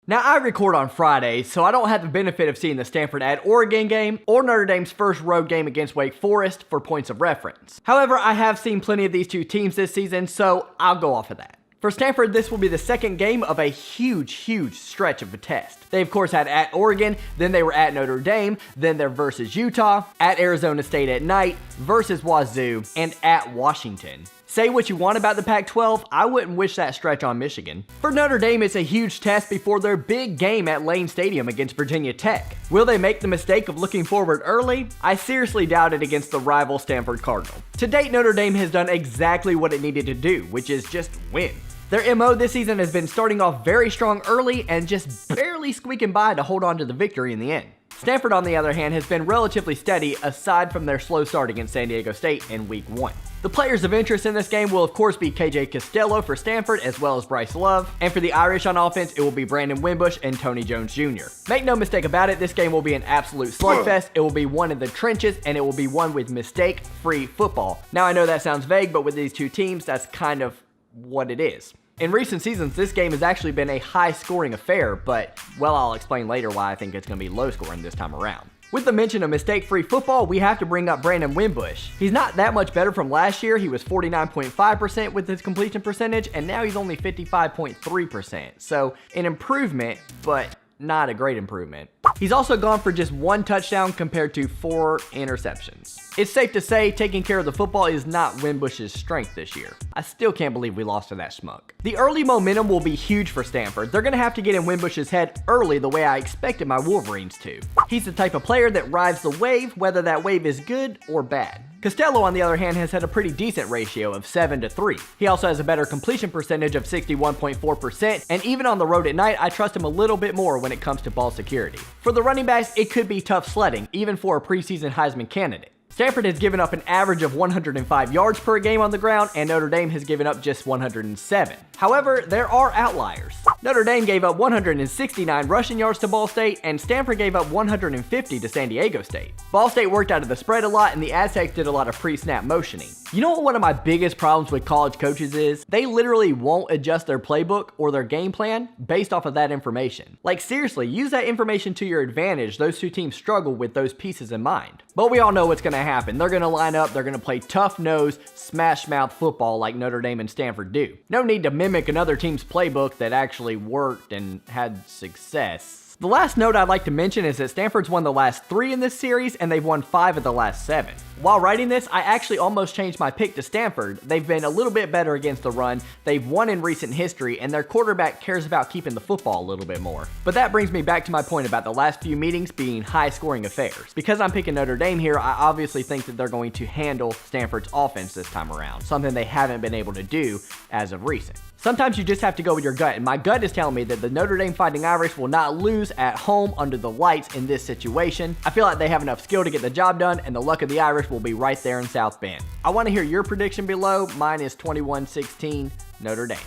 Now, I record on Fridays, so I don't have the benefit of seeing the Stanford at Oregon game or Notre Dame's first road game against Wake Forest for points of reference. However, I have seen plenty of these two teams this season, so I'll go off of that. For Stanford, this will be the second game of a huge stretch of a test. They of course had at Oregon, then they were at Notre Dame, then they're versus Utah, at Arizona State at night, versus Wazoo, and at Washington. Say what you want about the Pac-12, I wouldn't wish that stretch on Michigan. For Notre Dame, it's a huge test before their big game at Lane Stadium against Virginia Tech. Will they make the mistake of looking forward early? I seriously doubt it against the rival Stanford Cardinal. To date, Notre Dame has done exactly what it needed to do, which is just win. Their MO this season has been starting off very strong early and just barely squeaking by to hold on to the victory in the end. Stanford, on the other hand, has been relatively steady aside from their slow start against San Diego State in Week 1. The players of interest in this game will of course be KJ Costello for Stanford as well as Bryce Love, and for the Irish on offense it will be Brandon Wimbush and Tony Jones Jr. Make no mistake about it, this game will be an absolute slugfest. It will be one in the trenches and it will be one with mistake-free football. Now I know that sounds vague, but with these two teams that's kind of what it is. In recent seasons, this game has actually been a high-scoring affair, but, well, I'll explain later why I think it's going to be low-scoring this time around. With the mention of mistake-free football, we have to bring up Brandon Wimbush. He's not that much better from last year. He was 49.5% with his completion percentage, and now he's only 55.3%. So, an improvement, but not a great improvement. He's also gone for just 1 touchdown compared to 4 interceptions. It's safe to say taking care of the football is not Wimbush's strength this year. I still can't believe we lost to that schmuck. The early momentum will be huge for Stanford. They're going to have to get in Wimbush's head early the way I expected my Wolverines to. He's the type of player that rides the wave, whether that wave is good or bad. Costello, on the other hand, has had a pretty decent ratio of 7-3. He also has a better completion percentage of 61.4%, and even on the road at night, I trust him a little bit more when it comes to ball security. For the running backs, it could be tough sledding, even for a preseason Heisman candidate. Stanford has given up an average of 105 yards per game on the ground, and Notre Dame has given up just 107. However, there are outliers. Notre Dame gave up 169 rushing yards to Ball State, and Stanford gave up 150 to San Diego State. Ball State worked out of the spread a lot, and the Aztecs did a lot of pre-snap motioning. You know what one of my biggest problems with college coaches is? They literally won't adjust their playbook or their game plan based off of that information. Like seriously, use that information to your advantage. Those two teams struggle with those pieces in mind. But we all know what's going to happen. They're going to line up, they're going to play tough-nosed, smash-mouth football like Notre Dame and Stanford do. No need to mimic another team's playbook that actually worked and had success. The last note I'd like to mention is that Stanford's won the last 3 in this series, and they've won 5 of the last 7. While writing this, I actually almost changed my pick to Stanford. They've been a little bit better against the run, they've won in recent history, and their quarterback cares about keeping the football a little bit more. But that brings me back to my point about the last few meetings being high-scoring affairs. Because I'm picking Notre Dame here, I obviously think that they're going to handle Stanford's offense this time around, something they haven't been able to do as of recent. Sometimes you just have to go with your gut, and my gut is telling me that the Notre Dame Fighting Irish will not lose at home under the lights in this situation. I feel like they have enough skill to get the job done, and the luck of the Irish will be right there in South Bend. I want to hear your prediction below. Mine is 21-16 Notre Dame.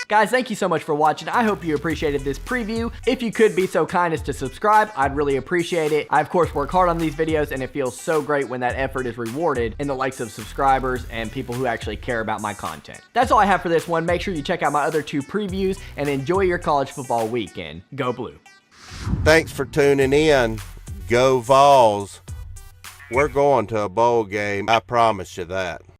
Guys, thank you so much for watching. I hope you appreciated this preview. If you could be so kind as to subscribe, I'd really appreciate it. I, of course, work hard on these videos, and it feels so great when that effort is rewarded in the likes of subscribers and people who actually care about my content. That's all I have for this one. Make sure you check out my other 2 previews and enjoy your college football weekend. Go Blue. Thanks for tuning in. Go Vols. We're going to a bowl game. I promise you that.